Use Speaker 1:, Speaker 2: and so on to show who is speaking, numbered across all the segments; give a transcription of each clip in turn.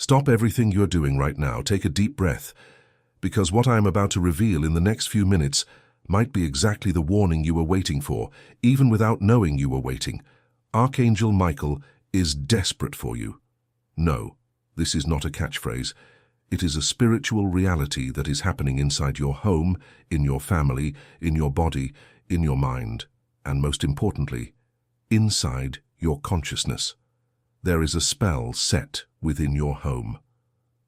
Speaker 1: Stop everything you're doing right now, take a deep breath, because what I am about to reveal in the next few minutes might be exactly the warning you were waiting for, even without knowing you were waiting. Archangel Michael is desperate for you. No, this is not a catchphrase. It is a spiritual reality that is happening inside your home, in your family, in your body, in your mind, and most importantly, inside your consciousness. There is a spell set within your home.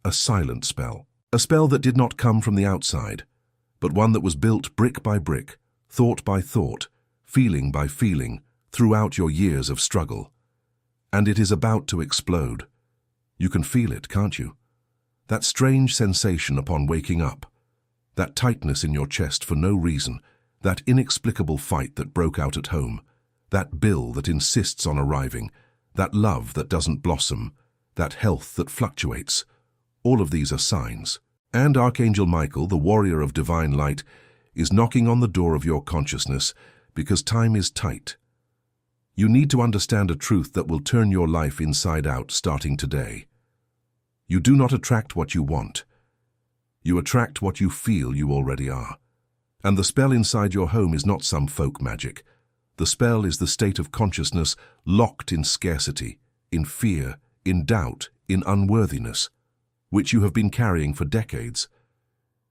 Speaker 1: A silent spell. A spell that did not come from the outside, but one that was built brick by brick, thought by thought, feeling by feeling, throughout your years of struggle. And it is about to explode. You can feel it, can't you? That strange sensation upon waking up. That tightness in your chest for no reason. That inexplicable fight that broke out at home. That bill that insists on arriving. That love that doesn't blossom. That health that fluctuates. All of these are signs. And Archangel Michael, the warrior of divine light, is knocking on the door of your consciousness because time is tight. You need to understand a truth that will turn your life inside out starting today. You do not attract what you want. You attract what you feel you already are. And the spell inside your home is not some folk magic. The spell is the state of consciousness locked in scarcity, in fear, in doubt, in unworthiness, which you have been carrying for decades.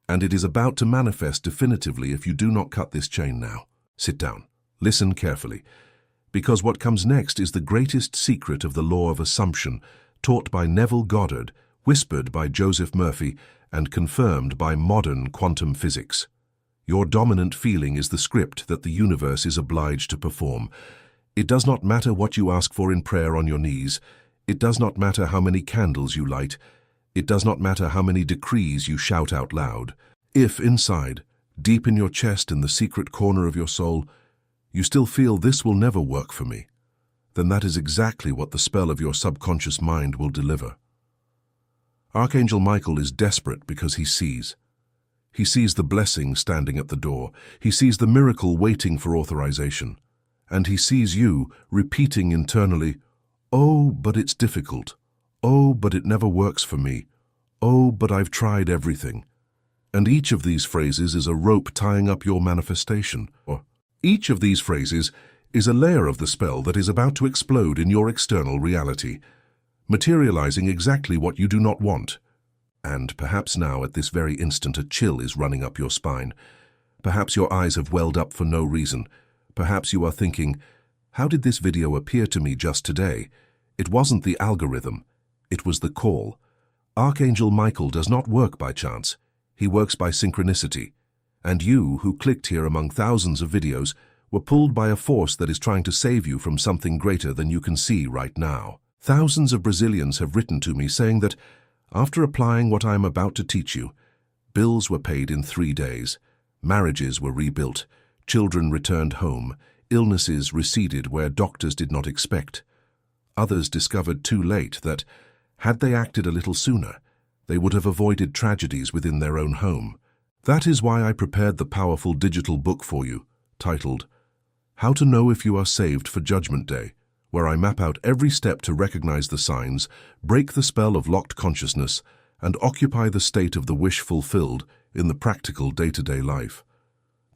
Speaker 1: And it is about to manifest definitively if you do not cut this chain now. Sit down. Listen carefully. Because what comes next is the greatest secret of the law of assumption, taught by Neville Goddard, whispered by Joseph Murphy, and confirmed by modern quantum physics. Your dominant feeling is the script that the universe is obliged to perform. It does not matter what you ask for in prayer on your knees. It does not matter how many candles you light. It does not matter how many decrees you shout out loud. If inside, deep in your chest, in the secret corner of your soul, you still feel this will never work for me, then that is exactly what the spell of your subconscious mind will deliver. Archangel Michael is desperate because he sees. He sees the blessing standing at the door. He sees the miracle waiting for authorization. And he sees you repeating internally, "Oh, but it's difficult. Oh, but it never works for me. Oh, but I've tried everything." And each of these phrases is a rope tying up your manifestation. Or each of these phrases is a layer of the spell that is about to explode in your external reality, materializing exactly what you do not want. And perhaps now, at this very instant, a chill is running up your spine. Perhaps your eyes have welled up for no reason. Perhaps you are thinking, how did this video appear to me just today? It wasn't the algorithm. It was the call. Archangel Michael does not work by chance. He works by synchronicity. And you, who clicked here among thousands of videos, were pulled by a force that is trying to save you from something greater than you can see right now. Thousands of Brazilians have written to me saying that, after applying what I am about to teach you, bills were paid in 3 days, marriages were rebuilt, children returned home, illnesses receded where doctors did not expect. Others discovered too late that, had they acted a little sooner, they would have avoided tragedies within their own home. That is why I prepared the powerful digital book for you, titled, How to Know If You Are Saved for Judgment Day, where I map out every step to recognize the signs, break the spell of locked consciousness, and occupy the state of the wish fulfilled in the practical day-to-day life.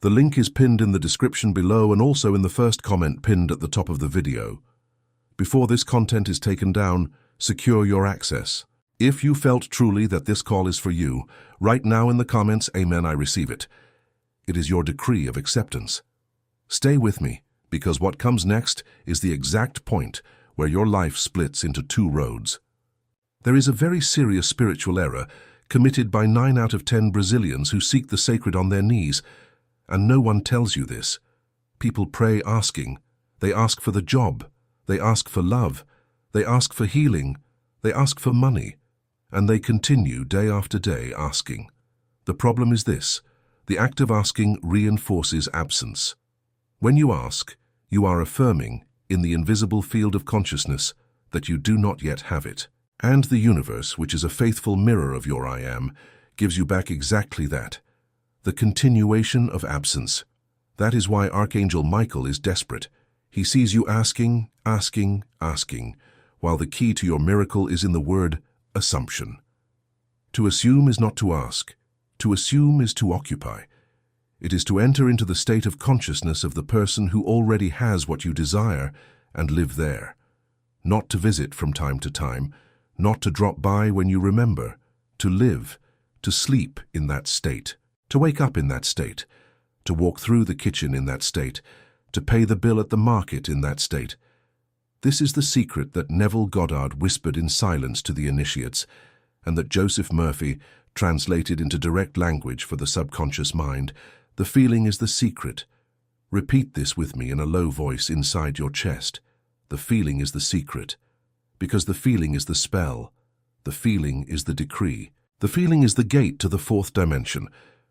Speaker 1: The link is pinned in the description below and also in the first comment pinned at the top of the video. Before this content is taken down, secure your access. If you felt truly that this call is for you, write now in the comments, "Amen, I receive it." It is your decree of acceptance. Stay with me, because what comes next is the exact point where your life splits into 2 roads. There is a very serious spiritual error committed by 9 out of 10 Brazilians who seek the sacred on their knees, and no one tells you this. People pray asking. They ask for the job. They ask for love. They ask for healing. They ask for money. And they continue day after day asking. The problem is this: the act of asking reinforces absence. When you ask, you are affirming, in the invisible field of consciousness, that you do not yet have it. And the universe, which is a faithful mirror of your I am, gives you back exactly that: the continuation of absence. That is why Archangel Michael is desperate. He sees you asking, asking, asking, while the key to your miracle is in the word assumption. To assume is not to ask. To assume is to occupy. It is to enter into the state of consciousness of the person who already has what you desire and live there. Not to visit from time to time, not to drop by when you remember, to live, to sleep in that state, to wake up in that state, to walk through the kitchen in that state, to pay the bill at the market in that state. This is the secret that Neville Goddard whispered in silence to the initiates, and that Joseph Murphy translated into direct language for the subconscious mind. The feeling is the secret. Repeat this with me in a low voice inside your chest. The feeling is the secret. Because the feeling is the spell. The feeling is the decree. The feeling is the gate to the fourth dimension,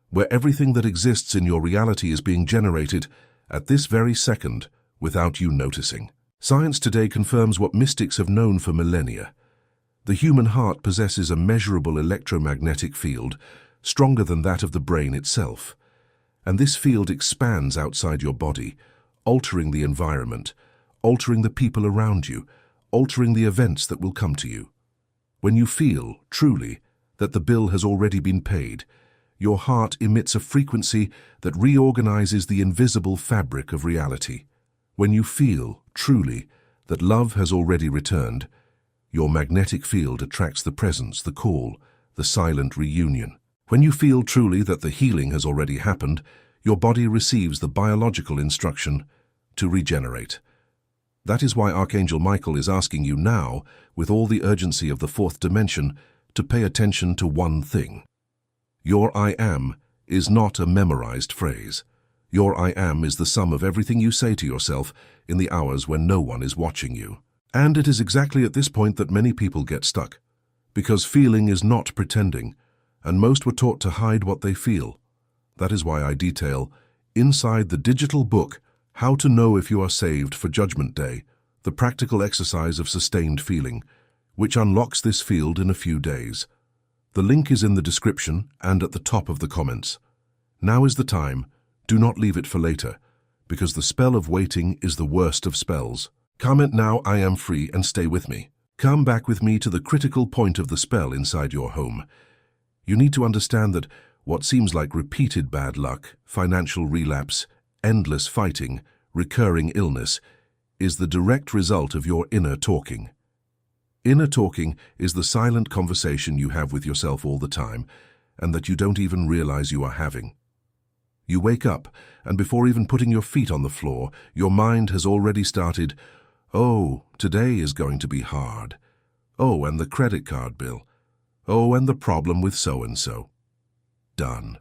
Speaker 1: where everything that exists in your reality is being generated at this very second without you noticing. Science today confirms what mystics have known for millennia. The human heart possesses a measurable electromagnetic field, stronger than that of the brain itself. And this field expands outside your body, altering the environment, altering the people around you, altering the events that will come to you. When you feel, truly, that the bill has already been paid, your heart emits a frequency that reorganizes the invisible fabric of reality. When you feel, truly, that love has already returned, your magnetic field attracts the presence, the call, the silent reunion. When you feel truly that the healing has already happened, your body receives the biological instruction to regenerate. That is why Archangel Michael is asking you now, with all the urgency of the fourth dimension, to pay attention to one thing. Your I am is not a memorized phrase. Your I am is the sum of everything you say to yourself in the hours when no one is watching you. And it is exactly at this point that many people get stuck, because feeling is not pretending, and most were taught to hide what they feel. That is why I detail, inside the digital book, How to Know If You Are Saved for Judgment Day, the practical exercise of sustained feeling, which unlocks this field in a few days. The link is in the description and at the top of the comments. Now is the time. Do not leave it for later, because the spell of waiting is the worst of spells. Comment now, I am free, and stay with me. Come back with me to the critical point of the spell inside your home. You need to understand that what seems like repeated bad luck, financial relapse, endless fighting, recurring illness, is the direct result of your inner talking. Inner talking is the silent conversation you have with yourself all the time, and that you don't even realize you are having. You wake up, and before even putting your feet on the floor, your mind has already started, "Oh, today is going to be hard. Oh, and the credit card bill. Oh, and the problem with so-and-so." Done.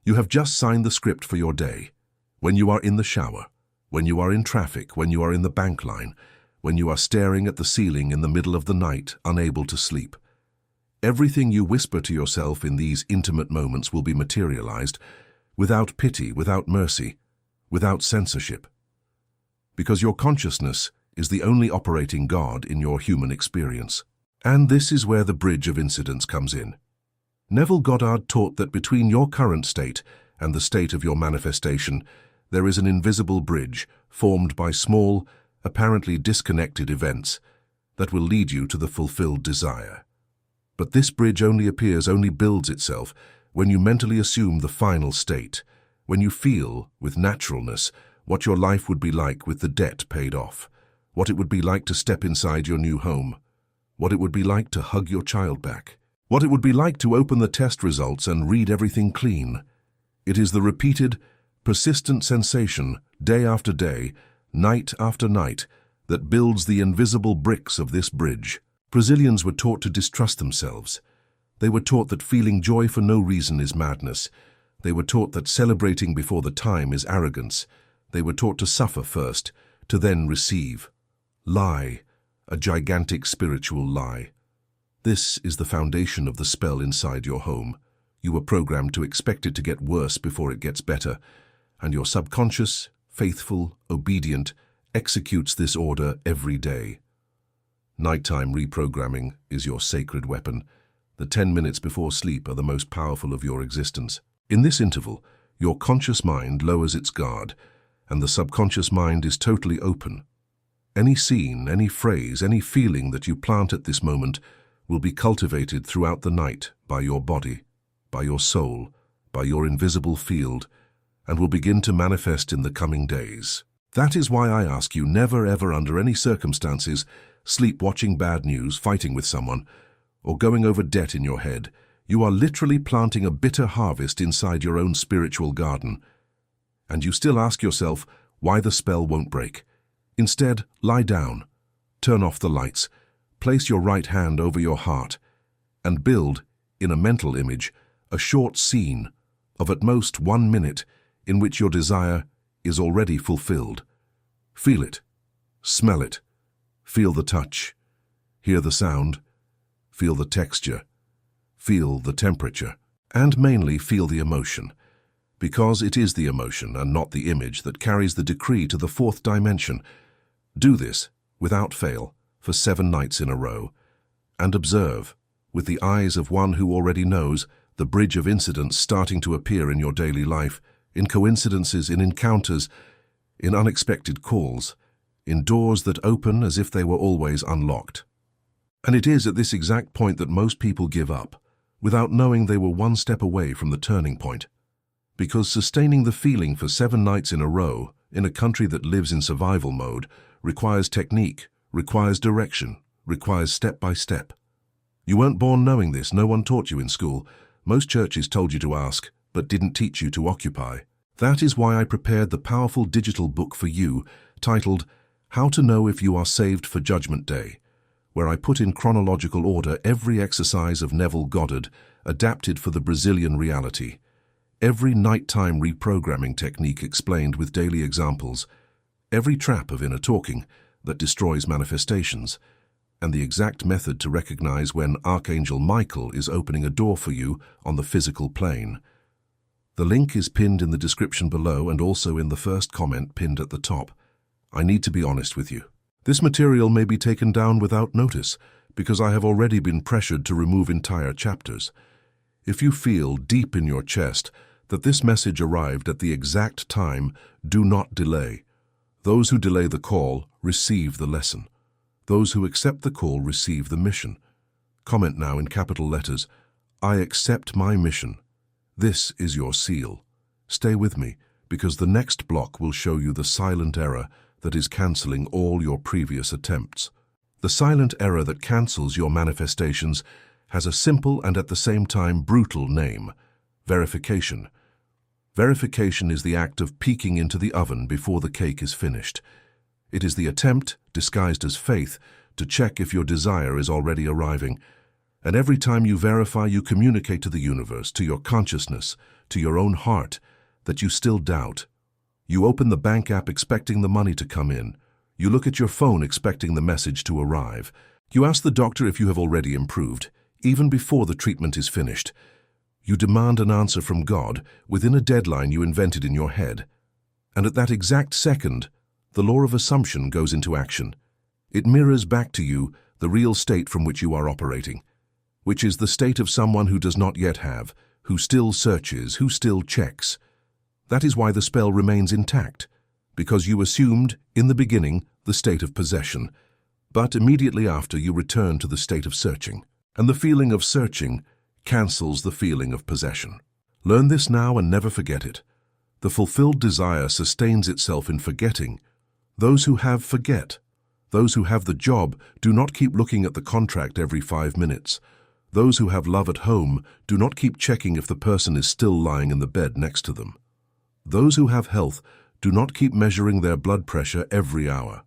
Speaker 1: You have just signed the script for your day. When you are in the shower, when you are in traffic, when you are in the bank line, when you are staring at the ceiling in the middle of the night, unable to sleep. Everything you whisper to yourself in these intimate moments will be materialized, without pity, without mercy, without censorship. Because your consciousness is the only operating God in your human experience. And this is where the bridge of incidents comes in. Neville Goddard taught that between your current state and the state of your manifestation, there is an invisible bridge formed by small, apparently disconnected events that will lead you to the fulfilled desire. But this bridge only builds itself when you mentally assume the final state, when you feel, with naturalness, what your life would be like with the debt paid off, what it would be like to step inside your new home, what it would be like to hug your child back, what it would be like to open the test results and read everything clean. It is the repeated, persistent sensation, day after day, night after night, that builds the invisible bricks of this bridge. Brazilians were taught to distrust themselves. They were taught that feeling joy for no reason is madness. They were taught that celebrating before the time is arrogance. They were taught to suffer first, to then receive. Lie, a gigantic spiritual lie. This is the foundation of the spell inside your home. You were programmed to expect it to get worse before it gets better, and your subconscious, faithful, obedient, executes this order every day. Nighttime reprogramming is your sacred weapon. The 10 minutes before sleep are the most powerful of your existence. In this interval, your conscious mind lowers its guard, and the subconscious mind is totally open. Any scene, any phrase, any feeling that you plant at this moment will be cultivated throughout the night by your body, by your soul, by your invisible field, and will begin to manifest in the coming days. That is why I ask you, never ever under any circumstances sleep watching bad news, fighting with someone, or going over debt in your head. You are literally planting a bitter harvest inside your own spiritual garden. And you still ask yourself why the spell won't break. Instead, lie down, turn off the lights, place your right hand over your heart, and build, in a mental image, a short scene of at most 1 minute in which your desire is already fulfilled. Feel it, smell it, feel the touch, hear the sound, feel the texture, feel the temperature, and mainly feel the emotion, because it is the emotion and not the image that carries the decree to the 4th dimension. Do this, without fail, for 7 nights in a row, and observe, with the eyes of one who already knows, the bridge of incidents starting to appear in your daily life, in coincidences, in encounters, in unexpected calls, in doors that open as if they were always unlocked. And it is at this exact point that most people give up, without knowing they were 1 step away from the turning point. Because sustaining the feeling for 7 nights in a row, in a country that lives in survival mode, requires technique, requires direction, requires step by step. You weren't born knowing this, no one taught you in school. Most churches told you to ask, but didn't teach you to occupy. That is why I prepared the powerful digital book for you, titled How to Know If You Are Saved for Judgment Day, where I put in chronological order every exercise of Neville Goddard, adapted for the Brazilian reality. Every nighttime reprogramming technique explained with daily examples, every trap of inner talking that destroys manifestations, and the exact method to recognize when Archangel Michael is opening a door for you on the physical plane. The link is pinned in the description below and also in the first comment pinned at the top. I need to be honest with you. This material may be taken down without notice because I have already been pressured to remove entire chapters. If you feel deep in your chest that this message arrived at the exact time, do not delay. Those who delay the call receive the lesson. Those who accept the call receive the mission. Comment now in capital letters, I accept my mission. This is your seal. Stay with me, because the next block will show you the silent error that is cancelling all your previous attempts. The silent error that cancels your manifestations has a simple and at the same time brutal name: verification. Verification is the act of peeking into the oven before the cake is finished. It is the attempt, disguised as faith, to check if your desire is already arriving. And every time you verify, you communicate to the universe, to your consciousness, to your own heart, that you still doubt. You open the bank app expecting the money to come in. You look at your phone expecting the message to arrive. You ask the doctor if you have already improved, even before the treatment is finished. You demand an answer from God within a deadline you invented in your head. And at that exact second, the law of assumption goes into action. It mirrors back to you the real state from which you are operating, which is the state of someone who does not yet have, who still searches, who still checks. That is why the spell remains intact, because you assumed, in the beginning, the state of possession, but immediately after you return to the state of searching. And the feeling of searching cancels the feeling of possession. Learn this now and never forget it. The fulfilled desire sustains itself in forgetting. Those who have forget. Those who have the job do not keep looking at the contract every 5 minutes. Those who have love at home do not keep checking if the person is still lying in the bed next to them. Those who have health do not keep measuring their blood pressure every hour.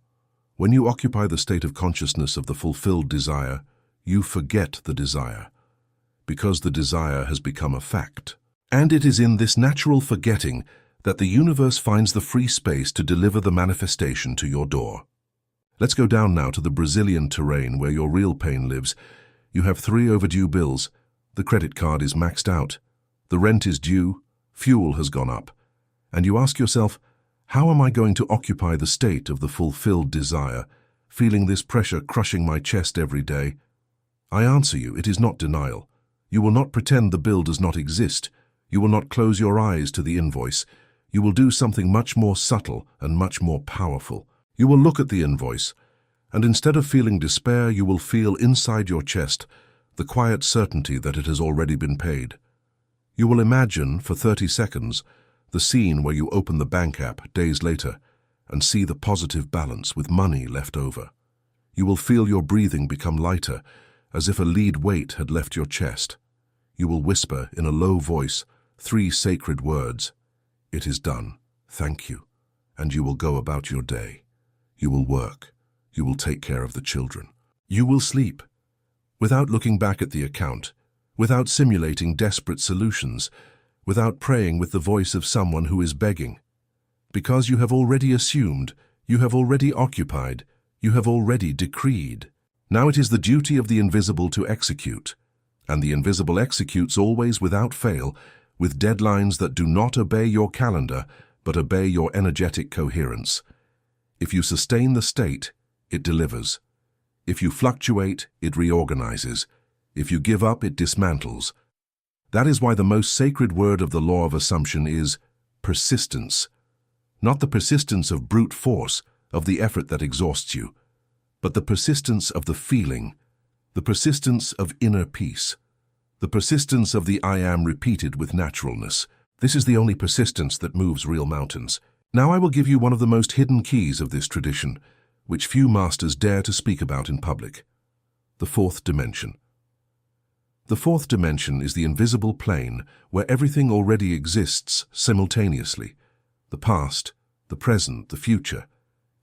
Speaker 1: When you occupy the state of consciousness of the fulfilled desire, you forget the desire, because the desire has become a fact. And it is in this natural forgetting that the universe finds the free space to deliver the manifestation to your door. Let's go down now to the Brazilian terrain where your real pain lives. You have 3 overdue bills. The credit card is maxed out. The rent is due. Fuel has gone up. And you ask yourself, how am I going to occupy the state of the fulfilled desire, feeling this pressure crushing my chest every day? I answer you, it is not denial. You will not pretend the bill does not exist. You will not close your eyes to the invoice. You will do something much more subtle and much more powerful. You will look at the invoice, and instead of feeling despair, you will feel inside your chest the quiet certainty that it has already been paid. You will imagine, for 30 seconds, the scene where you open the bank app days later and see the positive balance with money left over. You will feel your breathing become lighter, as if a lead weight had left your chest. You will whisper in a low voice 3 sacred words: "It is done, thank you," and you will go about your day. You will work. You will take care of the children. You will sleep, without looking back at the account, without simulating desperate solutions, without praying with the voice of someone who is begging. Because you have already assumed, you have already occupied, you have already decreed. Now it is the duty of the invisible to execute, and the invisible executes always without fail, with deadlines that do not obey your calendar, but obey your energetic coherence. If you sustain the state, it delivers. If you fluctuate, it reorganizes. If you give up, it dismantles. That is why the most sacred word of the law of assumption is persistence. Not the persistence of brute force, of the effort that exhausts you, but the persistence of the feeling, the persistence of inner peace, the persistence of the I am repeated with naturalness. This is the only persistence that moves real mountains. Now I will give you one of the most hidden keys of this tradition, which few masters dare to speak about in public: the 4th dimension. The 4th dimension is the invisible plane where everything already exists simultaneously: the past, the present, the future,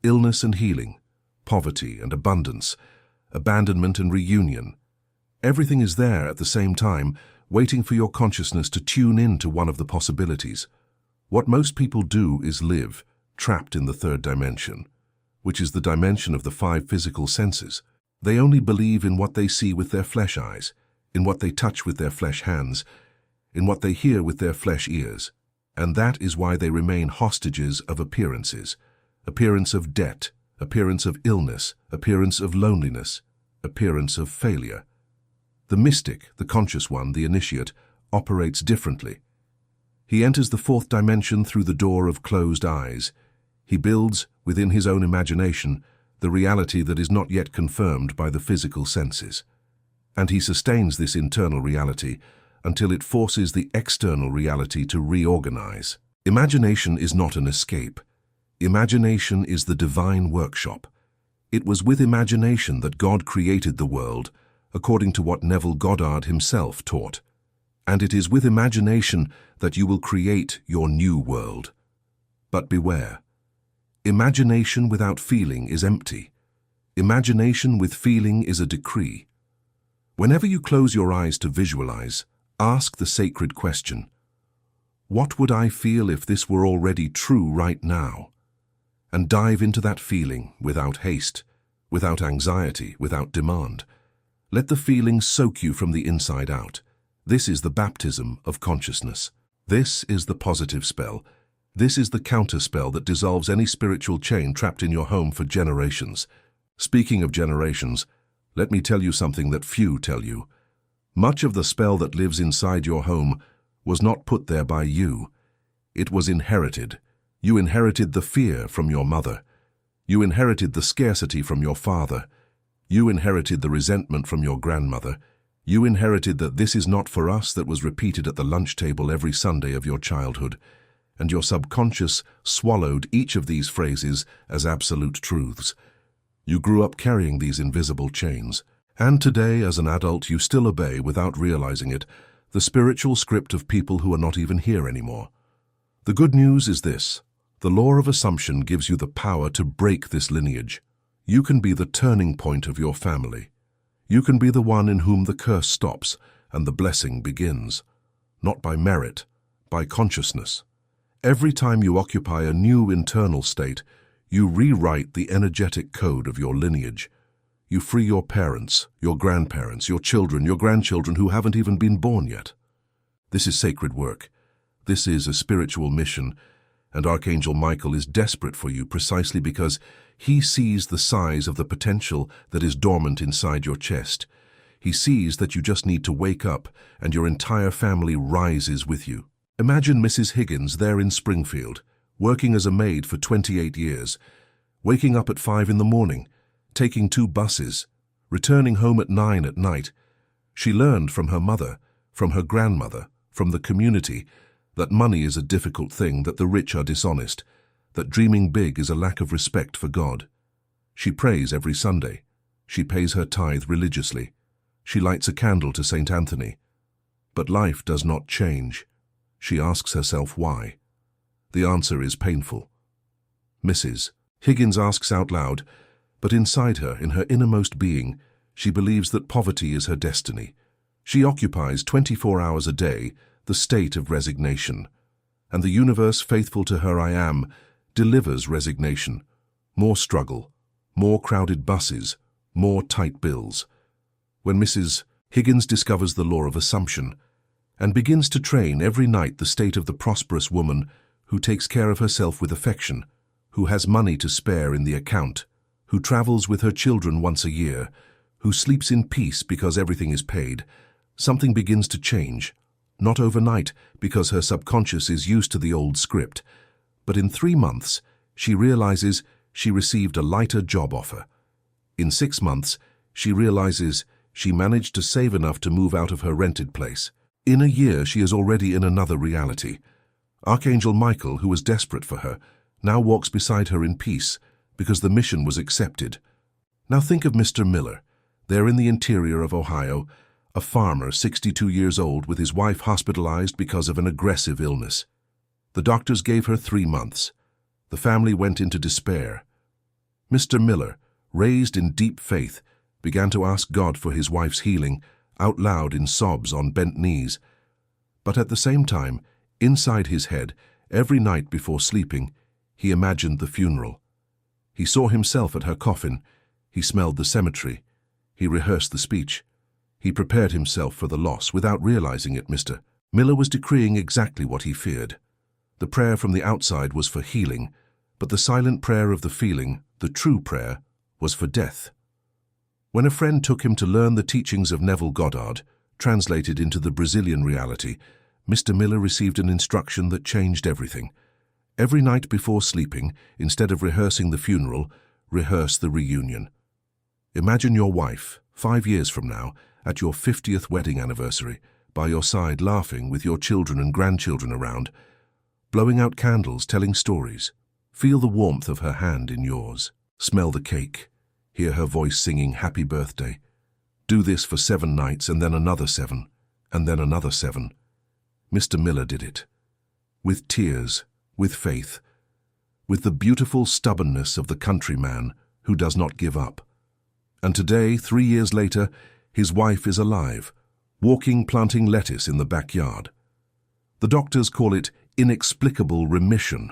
Speaker 1: illness and healing, poverty and abundance, abandonment and reunion. Everything is there at the same time, waiting for your consciousness to tune in to one of the possibilities. What most people do is live, trapped in the 3rd dimension, which is the dimension of the 5 physical senses. They only believe in what they see with their flesh eyes, in what they touch with their flesh hands, in what they hear with their flesh ears. And that is why they remain hostages of appearances: appearance of debt, appearance of illness, appearance of loneliness, appearance of failure. The mystic, the conscious one, the initiate, operates differently. He enters the 4th dimension through the door of closed eyes. He builds, within his own imagination, the reality that is not yet confirmed by the physical senses. And he sustains this internal reality until it forces the external reality to reorganize. Imagination is not an escape. Imagination is the divine workshop. It was with imagination that God created the world, according to what Neville Goddard himself taught. And it is with imagination that you will create your new world. But beware. Imagination without feeling is empty. Imagination with feeling is a decree. Whenever you close your eyes to visualize, ask the sacred question: what would I feel if this were already true right now? And dive into that feeling without haste, without anxiety, without demand. Let the feeling soak you from the inside out. This is the baptism of consciousness. This is the positive spell. This is the counter spell that dissolves any spiritual chain trapped in your home for generations. Speaking of generations, let me tell you something that few tell you. Much of the spell that lives inside your home was not put there by you. It was inherited. You inherited the fear from your mother. You inherited the scarcity from your father. You inherited the resentment from your grandmother. You inherited that this is not for us that was repeated at the lunch table every Sunday of your childhood. And your subconscious swallowed each of these phrases as absolute truths. You grew up carrying these invisible chains. And today, as an adult, you still obey, without realizing it, the spiritual script of people who are not even here anymore. The good news is this: the law of assumption gives you the power to break this lineage. You can be the turning point of your family. You can be the one in whom the curse stops and the blessing begins. Not by merit, by consciousness. Every time you occupy a new internal state, you rewrite the energetic code of your lineage. You free your parents, your grandparents, your children, your grandchildren who haven't even been born yet. This is sacred work. This is a spiritual mission, and Archangel Michael is desperate for you precisely because he sees the size of the potential that is dormant inside your chest. He sees that you just need to wake up, and your entire family rises with you. Imagine Mrs. Higgins there in Springfield, working as a maid for 28 years, waking up at 5 in the morning, taking 2 buses, returning home at 9 at night. She learned from her mother, from her grandmother, from the community, that money is a difficult thing, that the rich are dishonest, that dreaming big is a lack of respect for God. She prays every Sunday. She pays her tithe religiously. She lights a candle to St. Anthony. But life does not change. She asks herself why. The answer is painful. Mrs. Higgins asks out loud, but inside her, in her innermost being, she believes that poverty is her destiny. She occupies 24 hours a day the state of resignation, and the universe, faithful to her I am, delivers resignation, more struggle, more crowded buses, more tight bills. When Mrs. Higgins discovers the law of assumption and begins to train every night the state of the prosperous woman who takes care of herself with affection, who has money to spare in the account, who travels with her children once a year, who sleeps in peace because everything is paid, something begins to change, not overnight because her subconscious is used to the old script, but in 3 months she realizes she received a lighter job offer. In 6 months, she realizes she managed to save enough to move out of her rented place. In a year, she is already in another reality. Archangel Michael, who was desperate for her, now walks beside her in peace because the mission was accepted. Now think of Mr. Miller, there in the interior of Ohio, a farmer 62 years old with his wife hospitalized because of an aggressive illness. The doctors gave her 3 months. The family went into despair. Mr. Miller, raised in deep faith, began to ask God for his wife's healing, out loud in sobs on bent knees. But at the same time, inside his head, every night before sleeping, he imagined the funeral. He saw himself at her coffin. He smelled the cemetery. He rehearsed the speech. He prepared himself for the loss without realizing it. Mr. Miller was decreeing exactly what he feared. The prayer from the outside was for healing, but the silent prayer of the feeling, the true prayer, was for death. When a friend took him to learn the teachings of Neville Goddard, translated into the Brazilian reality, Mr. Miller received an instruction that changed everything. Every night before sleeping, instead of rehearsing the funeral, rehearse the reunion. Imagine your wife, 5 years from now, at your 50th wedding anniversary, by your side laughing with your children and grandchildren around, blowing out candles, telling stories. Feel the warmth of her hand in yours. Smell the cake. Hear her voice singing happy birthday. Do this for 7 nights and then another 7, and then another 7. Mr. Miller did it. With tears, with faith, with the beautiful stubbornness of the countryman who does not give up. And today, 3 years later, his wife is alive, walking, planting lettuce in the backyard. The doctors call it inexplicable remission.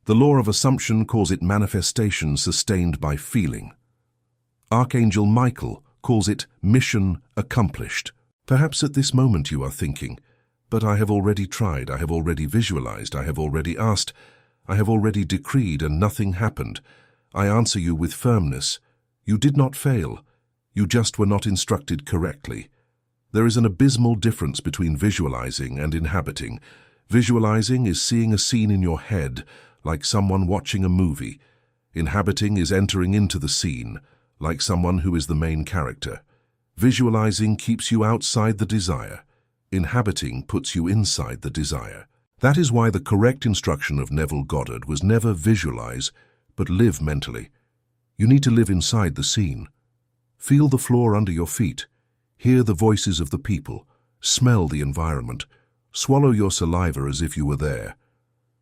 Speaker 1: The law of assumption calls it manifestation sustained by feeling. Archangel Michael calls it mission accomplished. Perhaps at this moment you are thinking, but I have already tried, I have already visualized, I have already asked, I have already decreed and nothing happened. I answer you with firmness. You did not fail. You just were not instructed correctly. There is an abysmal difference between visualizing and inhabiting. Visualizing is seeing a scene in your head, like someone watching a movie. Inhabiting is entering into the scene, like someone who is the main character. Visualizing keeps you outside the desire. Inhabiting puts you inside the desire. That is why the correct instruction of Neville Goddard was never visualize, but live mentally. You need to live inside the scene. Feel the floor under your feet. Hear the voices of the people. Smell the environment. Swallow your saliva as if you were there.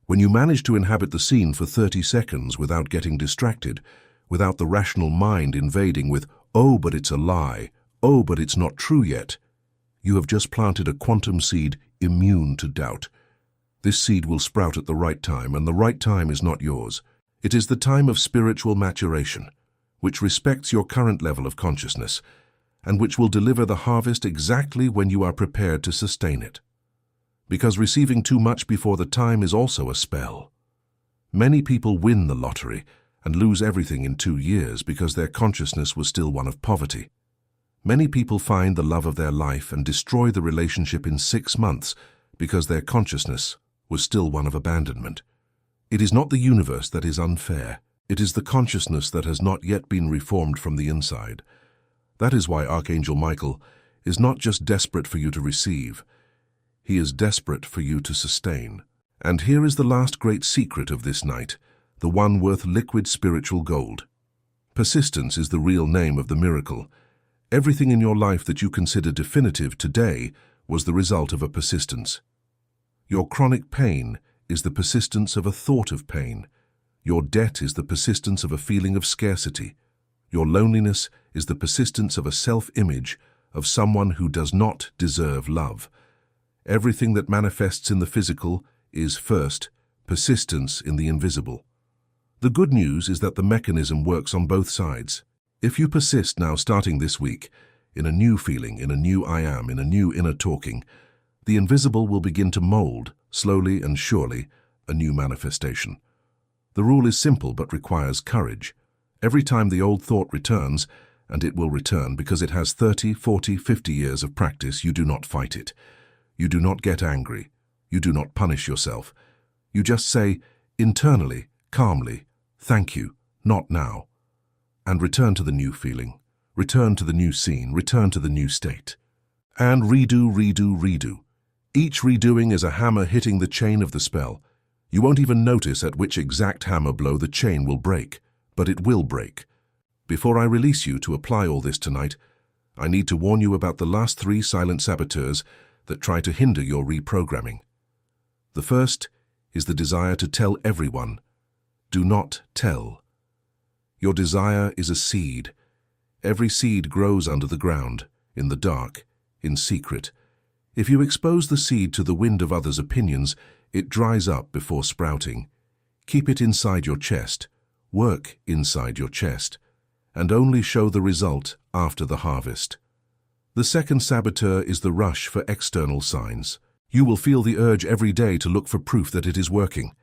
Speaker 1: When you manage to inhabit the scene for 30 seconds without getting distracted, without the rational mind invading with, "Oh, but it's a lie. Oh, but it's not true yet," you have just planted a quantum seed immune to doubt. This seed will sprout at the right time, and the right time is not yours. It is the time of spiritual maturation, which respects your current level of consciousness, and which will deliver the harvest exactly when you are prepared to sustain it. Because receiving too much before the time is also a spell. Many people win the lottery and lose everything in 2 years because their consciousness was still one of poverty. Many people find the love of their life and destroy the relationship in 6 months because their consciousness was still one of abandonment. It is not the universe that is unfair. It is the consciousness that has not yet been reformed from the inside. That is why Archangel Michael is not just desperate for you to receive. He is desperate for you to sustain. And here is the last great secret of this night, the one worth liquid spiritual gold. Persistence is the real name of the miracle. Everything in your life that you consider definitive today was the result of a persistence. Your chronic pain is the persistence of a thought of pain. Your debt is the persistence of a feeling of scarcity. Your loneliness is the persistence of a self-image of someone who does not deserve love. Everything that manifests in the physical is, first, persistence in the invisible. The good news is that the mechanism works on both sides. If you persist now starting this week, in a new feeling, in a new I am, in a new inner talking, the invisible will begin to mold, slowly and surely, a new manifestation. The rule is simple but requires courage. Every time the old thought returns, and it will return because it has 30, 40, 50 years of practice, you do not fight it. You do not get angry. You do not punish yourself. You just say, internally, calmly, thank you, not now. And return to the new feeling. Return to the new scene. Return to the new state. And redo, redo, redo. Each redoing is a hammer hitting the chain of the spell. You won't even notice at which exact hammer blow the chain will break, but it will break. Before I release you to apply all this tonight, I need to warn you about the last 3 silent saboteurs that try to hinder your reprogramming. The first is the desire to tell everyone. Do not tell. Your desire is a seed. Every seed grows under the ground, in the dark, in secret. If you expose the seed to the wind of others' opinions, it dries up before sprouting. Keep it inside your chest. Work inside your chest. And only show the result after the harvest. The second saboteur is the rush for external signs. You will feel the urge every day to look for proof that it is working.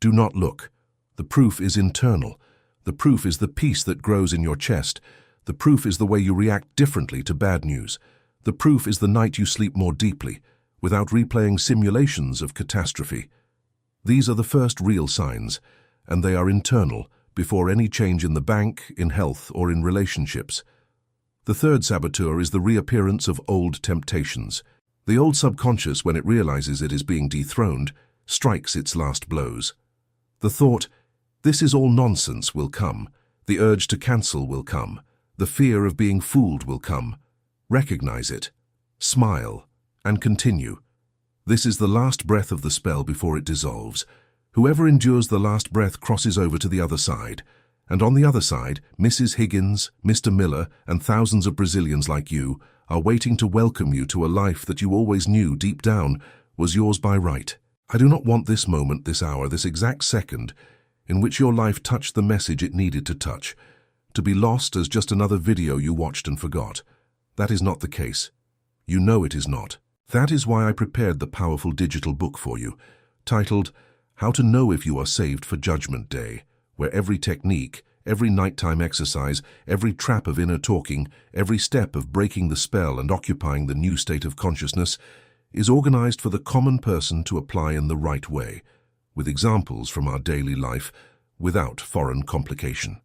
Speaker 1: Do not look. The proof is internal. The proof is the peace that grows in your chest. The proof is the way you react differently to bad news. The proof is the night you sleep more deeply, without replaying simulations of catastrophe. These are the first real signs, and they are internal, before any change in the bank, in health, or in relationships. The third saboteur is the reappearance of old temptations. The old subconscious, when it realizes it is being dethroned, strikes its last blows. The thought, "This is all nonsense," will come. The urge to cancel will come. The fear of being fooled will come. Recognize it, smile, and continue. This is the last breath of the spell before it dissolves. Whoever endures the last breath crosses over to the other side. And on the other side, Mrs. Higgins, Mr. Miller, and thousands of Brazilians like you are waiting to welcome you to a life that you always knew deep down was yours by right. I do not want this moment, this hour, this exact second, in which your life touched the message it needed to touch, to be lost as just another video you watched and forgot. That is not the case. You know it is not. That is why I prepared the powerful digital book for you, titled How to Know If You Are Saved for Judgment Day, where every technique, every nighttime exercise, every trap of inner talking, every step of breaking the spell and occupying the new state of consciousness is organized for the common person to apply in the right way, with examples from our daily life, without foreign complication.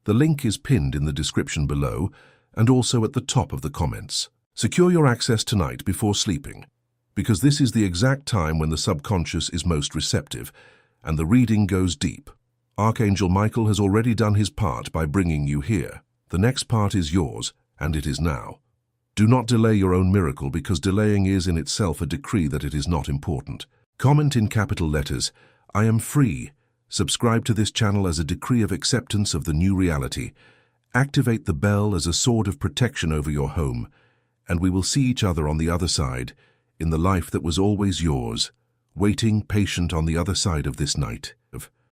Speaker 1: The link is pinned in the description below and also at the top of the comments. Secure your access tonight before sleeping, because this is the exact time when the subconscious is most receptive and the reading goes deep. Archangel Michael has already done his part by bringing you here. The next part is yours, and it is now. Do not delay your own miracle, because delaying is in itself a decree that it is not important. Comment in capital letters, "I am free." Subscribe to this channel as a decree of acceptance of the new reality. Activate the bell as a sword of protection over your home, and we will see each other on the other side, in the life that was always yours, waiting patient on the other side of this night.